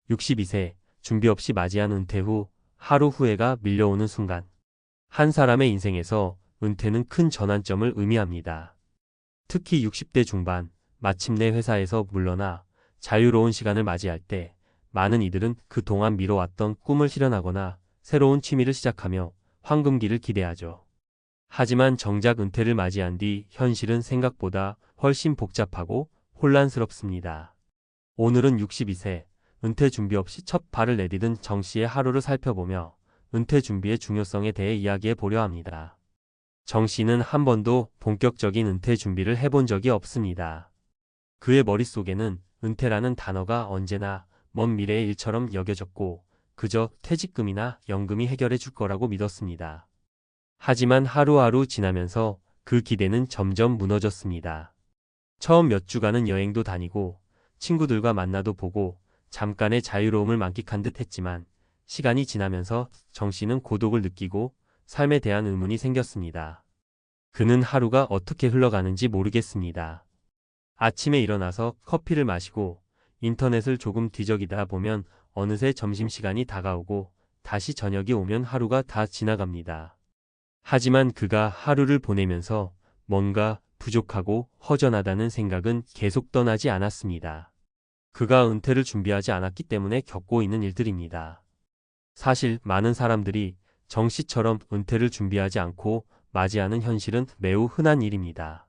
62세, 준비 없이 맞이한 은퇴 후 하루 후회가 밀려오는 순간. 한 사람의 인생에서 은퇴는 큰 전환점을 의미합니다. 특히 60대 중반, 마침내 회사에서 물러나 자유로운 시간을 맞이할 때 많은 이들은 그동안 미뤄왔던 꿈을 실현하거나 새로운 취미를 시작하며 황금기를 기대하죠. 하지만 정작 은퇴를 맞이한 뒤 현실은 생각보다 훨씬 복잡하고 혼란스럽습니다. 오늘은 62세, 은퇴 준비 없이 첫 발을 내디딘 정 씨의 하루를 살펴보며 은퇴 준비의 중요성에 대해 이야기해 보려 합니다. 정 씨는 한 번도 본격적인 은퇴 준비를 해본 적이 없습니다. 그의 머릿속에는 은퇴라는 단어가 언제나 먼 미래의 일처럼 여겨졌고 그저 퇴직금이나 연금이 해결해 줄 거라고 믿었습니다. 하지만 하루하루 지나면서 그 기대는 점점 무너졌습니다. 처음 몇 주간은 여행도 다니고 친구들과 만나도 보고 잠깐의 자유로움을 만끽한 듯 했지만 시간이 지나면서 정 씨는 고독을 느끼고 삶에 대한 의문이 생겼습니다. 그는 하루가 어떻게 흘러가는지 모르겠습니다. 아침에 일어나서 커피를 마시고 인터넷을 조금 뒤적이다 보면 어느새 점심시간이 다가오고 다시 저녁이 오면 하루가 다 지나갑니다. 하지만 그가 하루를 보내면서 뭔가 부족하고 허전하다는 생각은 계속 떠나지 않았습니다. 그가 은퇴를 준비하지 않았기 때문에 겪고 있는 일들입니다. 사실 많은 사람들이 정 씨처럼 은퇴를 준비하지 않고 맞이하는 현실은 매우 흔한 일입니다.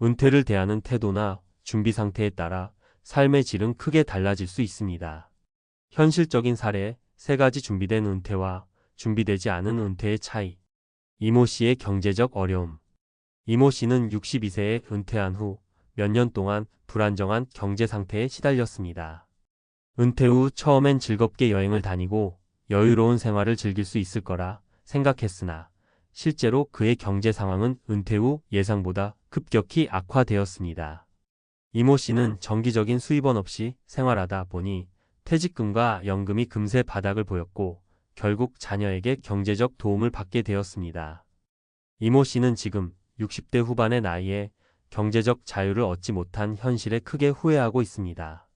은퇴를 대하는 태도나 준비 상태에 따라 삶의 질은 크게 달라질 수 있습니다. 현실적인 사례, 3가지 준비된 은퇴와 준비되지 않은 은퇴의 차이. 이모 씨의 경제적 어려움. 이모 씨는 62세에 은퇴한 후 몇 년 동안 불안정한 경제 상태에 시달렸습니다. 은퇴 후 처음엔 즐겁게 여행을 다니고 여유로운 생활을 즐길 수 있을 거라 생각했으나 실제로 그의 경제 상황은 은퇴 후 예상보다 급격히 악화되었습니다. 이모 씨는 정기적인 수입원 없이 생활하다 보니 퇴직금과 연금이 금세 바닥을 보였고 결국 자녀에게 경제적 도움을 받게 되었습니다. 이모 씨는 지금 60대 후반의 나이에 경제적 자유를 얻지 못한 현실에 크게 후회하고 있습니다.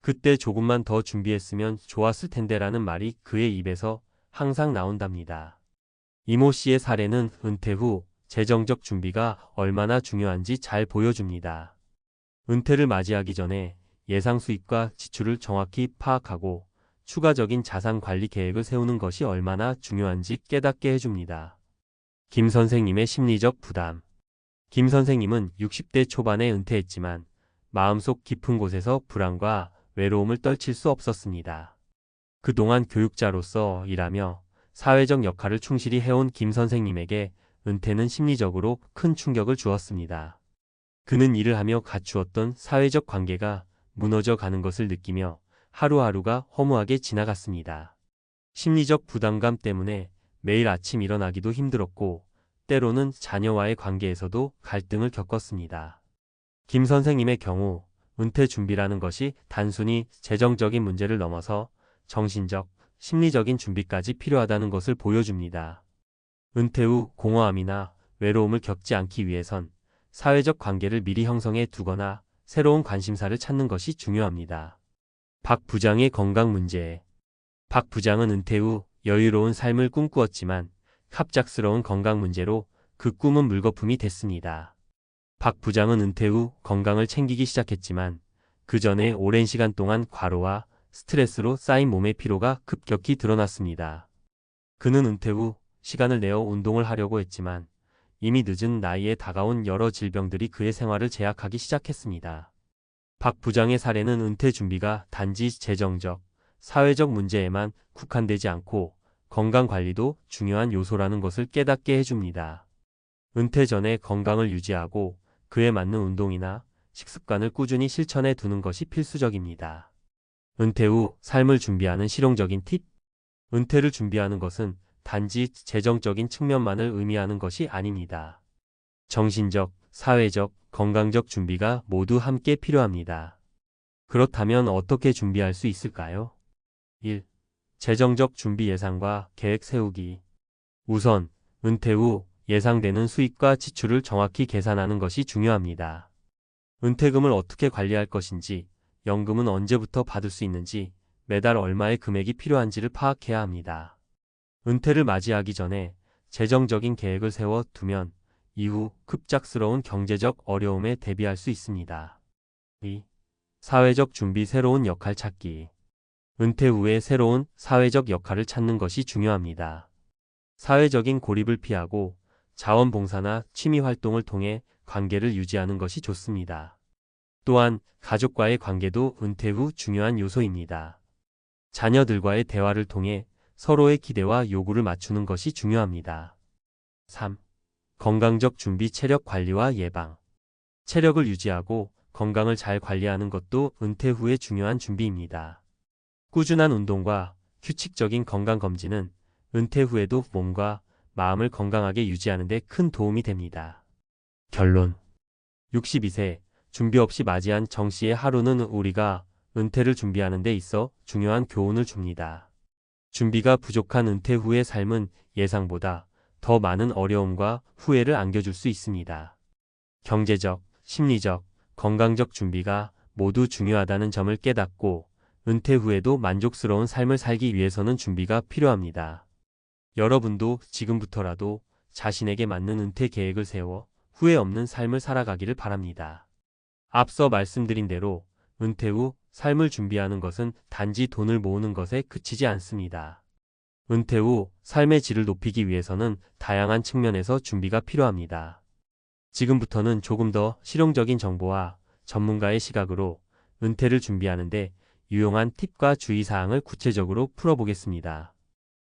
그때 조금만 더 준비했으면 좋았을 텐데라는 말이 그의 입에서 항상 나온답니다. 이모 씨의 사례는 은퇴 후 재정적 준비가 얼마나 중요한지 잘 보여줍니다. 은퇴를 맞이하기 전에 예상 수입과 지출을 정확히 파악하고 추가적인 자산 관리 계획을 세우는 것이 얼마나 중요한지 깨닫게 해줍니다. 김 선생님의 심리적 부담. 김 선생님은 60대 초반에 은퇴했지만 마음속 깊은 곳에서 불안과 외로움을 떨칠 수 없었습니다. 그동안 교육자로서 일하며 사회적 역할을 충실히 해온 김 선생님에게 은퇴는 심리적으로 큰 충격을 주었습니다. 그는 일을 하며 갖추었던 사회적 관계가 무너져 가는 것을 느끼며 하루하루가 허무하게 지나갔습니다. 심리적 부담감 때문에 매일 아침 일어나기도 힘들었고 때로는 자녀와의 관계에서도 갈등을 겪었습니다. 김 선생님의 경우 은퇴 준비라는 것이 단순히 재정적인 문제를 넘어서 정신적, 심리적인 준비까지 필요하다는 것을 보여줍니다. 은퇴 후 공허함이나 외로움을 겪지 않기 위해선 사회적 관계를 미리 형성해 두거나 새로운 관심사를 찾는 것이 중요합니다. 박 부장의 건강 문제. 박 부장은 은퇴 후 여유로운 삶을 꿈꾸었지만 갑작스러운 건강 문제로 그 꿈은 물거품이 됐습니다. 박 부장은 은퇴 후 건강을 챙기기 시작했지만 그 전에 오랜 시간 동안 과로와 스트레스로 쌓인 몸의 피로가 급격히 드러났습니다. 그는 은퇴 후 시간을 내어 운동을 하려고 했지만 이미 늦은 나이에 다가온 여러 질병들이 그의 생활을 제약하기 시작했습니다. 박 부장의 사례는 은퇴 준비가 단지 재정적, 사회적 문제에만 국한되지 않고 건강관리도 중요한 요소라는 것을 깨닫게 해줍니다. 은퇴 전에 건강을 유지하고 그에 맞는 운동이나 식습관을 꾸준히 실천해 두는 것이 필수적입니다. 은퇴 후 삶을 준비하는 실용적인 팁. 은퇴를 준비하는 것은 단지 재정적인 측면만을 의미하는 것이 아닙니다. 정신적, 사회적, 건강적 준비가 모두 함께 필요합니다. 그렇다면 어떻게 준비할 수 있을까요? 1. 재정적 준비 예상과 계획 세우기. 우선 은퇴 후 예상되는 수입과 지출을 정확히 계산하는 것이 중요합니다. 은퇴금을 어떻게 관리할 것인지, 연금은 언제부터 받을 수 있는지, 매달 얼마의 금액이 필요한지를 파악해야 합니다. 은퇴를 맞이하기 전에 재정적인 계획을 세워 두면 이후 급작스러운 경제적 어려움에 대비할 수 있습니다. 2. 사회적 준비 새로운 역할 찾기. 은퇴 후에 새로운 사회적 역할을 찾는 것이 중요합니다. 사회적인 고립을 피하고 자원봉사나 취미 활동을 통해 관계를 유지하는 것이 좋습니다. 또한 가족과의 관계도 은퇴 후 중요한 요소입니다. 자녀들과의 대화를 통해 서로의 기대와 요구를 맞추는 것이 중요합니다. 3. 건강적 준비 체력 관리와 예방. 체력을 유지하고 건강을 잘 관리하는 것도 은퇴 후의 중요한 준비입니다. 꾸준한 운동과 규칙적인 건강검진은 은퇴 후에도 몸과 마음을 건강하게 유지하는 데 큰 도움이 됩니다. 결론. 62세 준비 없이 맞이한 정 씨의 하루는 우리가 은퇴를 준비하는 데 있어 중요한 교훈을 줍니다. 준비가 부족한 은퇴 후의 삶은 예상보다 더 많은 어려움과 후회를 안겨줄 수 있습니다. 경제적, 심리적, 건강적 준비가 모두 중요하다는 점을 깨닫고 은퇴 후에도 만족스러운 삶을 살기 위해서는 준비가 필요합니다. 여러분도 지금부터라도 자신에게 맞는 은퇴 계획을 세워 후회 없는 삶을 살아가기를 바랍니다. 앞서 말씀드린 대로 은퇴 후 삶을 준비하는 것은 단지 돈을 모으는 것에 그치지 않습니다. 은퇴 후 삶의 질을 높이기 위해서는 다양한 측면에서 준비가 필요합니다. 지금부터는 조금 더 실용적인 정보와 전문가의 시각으로 은퇴를 준비하는데 유용한 팁과 주의사항을 구체적으로 풀어보겠습니다.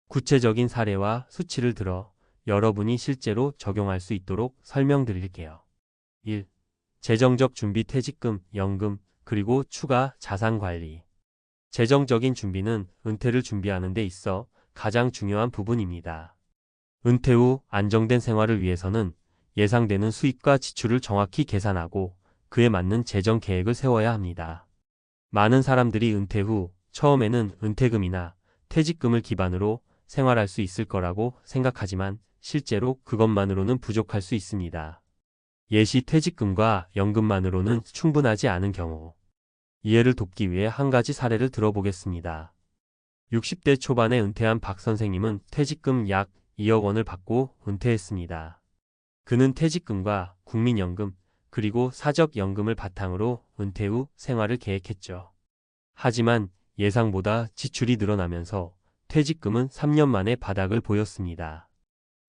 구체적인 사례와 수치를 들어 여러분이 실제로 적용할 수 있도록 설명드릴게요. 1. 재정적 준비 퇴직금, 연금, 그리고 추가 자산 관리. 재정적인 준비는 은퇴를 준비하는 데 있어 가장 중요한 부분입니다. 은퇴 후 안정된 생활을 위해서는 예상되는 수입과 지출을 정확히 계산하고 그에 맞는 재정 계획을 세워야 합니다. 많은 사람들이 은퇴 후 처음에는 은퇴금이나 퇴직금을 기반으로 생활할 수 있을 거라고 생각하지만 실제로 그것만으로는 부족할 수 있습니다. 예시 퇴직금과 연금만으로는 충분하지 않은 경우. 이해를 돕기 위해 한 가지 사례를 들어보겠습니다. 60대 초반에 은퇴한 박 선생님은 퇴직금 약 2억 원을 받고 은퇴했습니다. 그는 퇴직금과 국민연금, 그리고 사적연금을 바탕으로 은퇴 후 생활을 계획했죠. 하지만 예상보다 지출이 늘어나면서 퇴직금은 3년 만에 바닥을 보였습니다.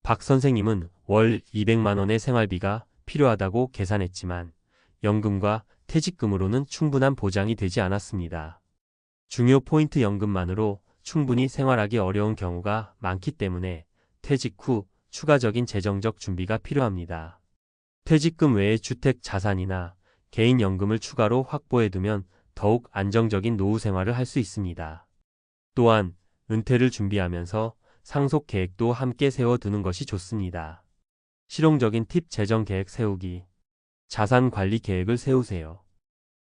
박 선생님은 월 200만 원의 생활비가 필요하다고 계산했지만 연금과 퇴직금으로는 충분한 보장이 되지 않았습니다. 중요 포인트 연금만으로 충분히 생활하기 어려운 경우가 많기 때문에 퇴직 후 추가적인 재정적 준비가 필요합니다. 퇴직금 외에 주택 자산이나 개인연금을 추가로 확보해두면 더욱 안정적인 노후 생활을 할 수 있습니다. 또한 은퇴를 준비하면서 상속 계획도 함께 세워두는 것이 좋습니다. 실용적인 팁 재정 계획 세우기. 자산 관리 계획을 세우세요.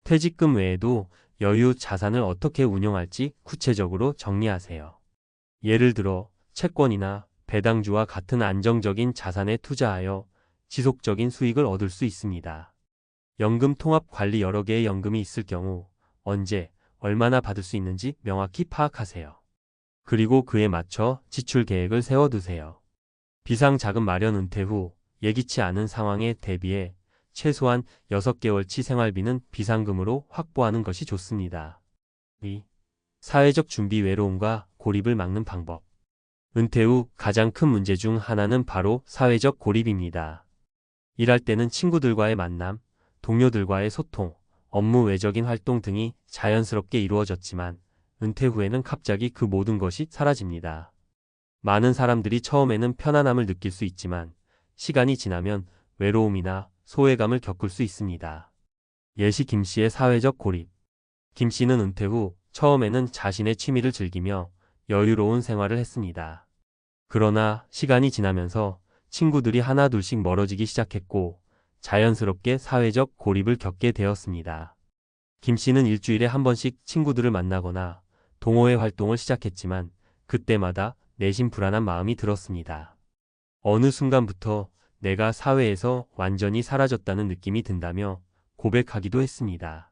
퇴직금 외에도 여유 자산을 어떻게 운용할지 구체적으로 정리하세요. 예를 들어 채권이나 배당주와 같은 안정적인 자산에 투자하여 지속적인 수익을 얻을 수 있습니다. 연금 통합 관리. 여러 개의 연금이 있을 경우 언제, 얼마나 받을 수 있는지 명확히 파악하세요. 그리고 그에 맞춰 지출 계획을 세워두세요. 비상자금 마련. 은퇴 후 예기치 않은 상황에 대비해 최소한 6개월치 생활비는 비상금으로 확보하는 것이 좋습니다. 2. 사회적 준비. 외로움과 고립을 막는 방법. 은퇴 후 가장 큰 문제 중 하나는 바로 사회적 고립입니다. 일할 때는 친구들과의 만남, 동료들과의 소통, 업무 외적인 활동 등이 자연스럽게 이루어졌지만 은퇴 후에는 갑자기 그 모든 것이 사라집니다. 많은 사람들이 처음에는 편안함을 느낄 수 있지만 시간이 지나면 외로움이나 소외감을 겪을 수 있습니다. 예시 김 씨의 사회적 고립. 김 씨는 은퇴 후 처음에는 자신의 취미를 즐기며 여유로운 생활을 했습니다. 그러나 시간이 지나면서 친구들이 하나둘씩 멀어지기 시작했고 자연스럽게 사회적 고립을 겪게 되었습니다. 김 씨는 일주일에 한 번씩 친구들을 만나거나 동호회 활동을 시작했지만 그때마다 내심 불안한 마음이 들었습니다. 어느 순간부터 내가 사회에서 완전히 사라졌다는 느낌이 든다며 고백하기도 했습니다.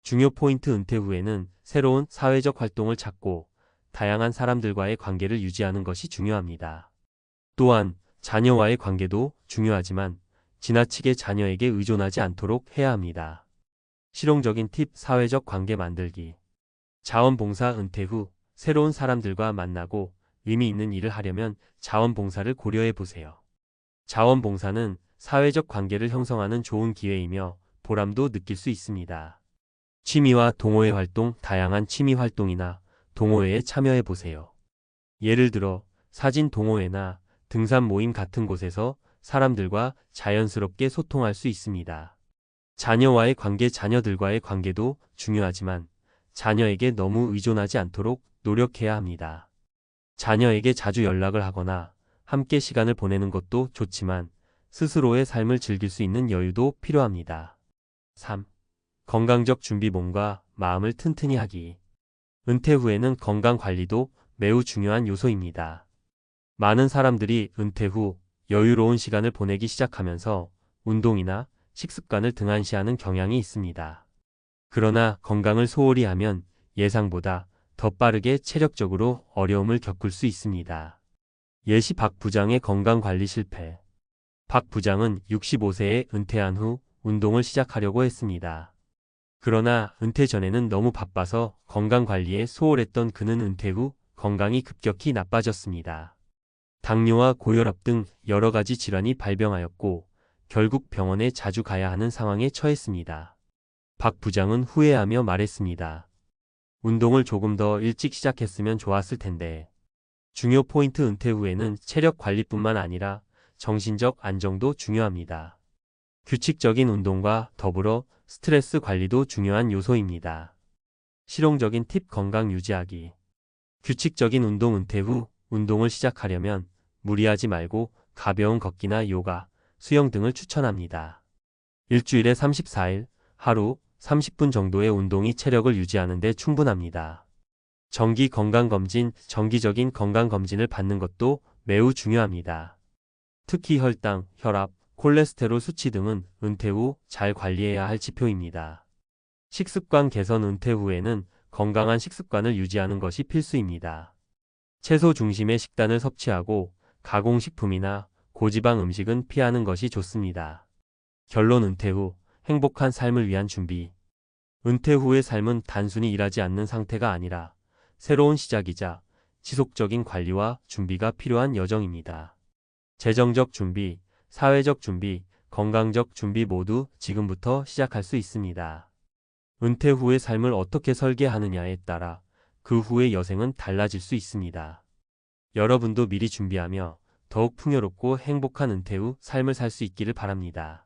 중요 포인트 은퇴 후에는 새로운 사회적 활동을 찾고 다양한 사람들과의 관계를 유지하는 것이 중요합니다. 또한 자녀와의 관계도 중요하지만 지나치게 자녀에게 의존하지 않도록 해야 합니다. 실용적인 팁 사회적 관계 만들기. 자원봉사 은퇴 후 새로운 사람들과 만나고 의미 있는 일을 하려면 자원봉사를 고려해 보세요. 자원봉사는 사회적 관계를 형성하는 좋은 기회이며 보람도 느낄 수 있습니다. 취미와 동호회 활동, 다양한 취미 활동이나 동호회에 참여해 보세요. 예를 들어 사진 동호회나 등산 모임 같은 곳에서 사람들과 자연스럽게 소통할 수 있습니다. 자녀와의 관계, 자녀들과의 관계도 중요하지만 자녀에게 너무 의존하지 않도록 노력해야 합니다. 자녀에게 자주 연락을 하거나 함께 시간을 보내는 것도 좋지만 스스로의 삶을 즐길 수 있는 여유도 필요합니다. 3. 건강적 준비. 몸과 마음을 튼튼히 하기. 은퇴 후에는 건강 관리도 매우 중요한 요소입니다. 많은 사람들이 은퇴 후 여유로운 시간을 보내기 시작하면서 운동이나 식습관을 등한시하는 경향이 있습니다. 그러나 건강을 소홀히 하면 예상보다 더 빠르게 체력적으로 어려움을 겪을 수 있습니다. 예시 박 부장의 건강관리 실패. 박 부장은 65세에 은퇴한 후 운동을 시작하려고 했습니다. 그러나 은퇴 전에는 너무 바빠서 건강관리에 소홀했던 그는 은퇴 후 건강이 급격히 나빠졌습니다. 당뇨와 고혈압 등 여러 가지 질환이 발병하였고 결국 병원에 자주 가야 하는 상황에 처했습니다. 박 부장은 후회하며 말했습니다. 운동을 조금 더 일찍 시작했으면 좋았을 텐데. 중요 포인트. 은퇴 후에는 체력 관리뿐만 아니라 정신적 안정도 중요합니다. 규칙적인 운동과 더불어 스트레스 관리도 중요한 요소입니다. 실용적인 팁 건강 유지하기. 규칙적인 운동. 은퇴 후 운동을 시작하려면 무리하지 말고 가벼운 걷기나 요가, 수영 등을 추천합니다. 일주일에 34일, 하루 30분 정도의 운동이 체력을 유지하는 데 충분합니다. 정기 건강검진, 정기적인 건강검진을 받는 것도 매우 중요합니다. 특히 혈당, 혈압, 콜레스테롤 수치 등은 은퇴 후 잘 관리해야 할 지표입니다. 식습관 개선. 은퇴 후에는 건강한 식습관을 유지하는 것이 필수입니다. 채소 중심의 식단을 섭취하고 가공식품이나 고지방 음식은 피하는 것이 좋습니다. 결론. 은퇴 후 행복한 삶을 위한 준비. 은퇴 후의 삶은 단순히 일하지 않는 상태가 아니라 새로운 시작이자 지속적인 관리와 준비가 필요한 여정입니다. 재정적 준비, 사회적 준비, 건강적 준비 모두 지금부터 시작할 수 있습니다. 은퇴 후의 삶을 어떻게 설계하느냐에 따라 그 후의 여생은 달라질 수 있습니다. 여러분도 미리 준비하며 더욱 풍요롭고 행복한 은퇴 후 삶을 살 수 있기를 바랍니다.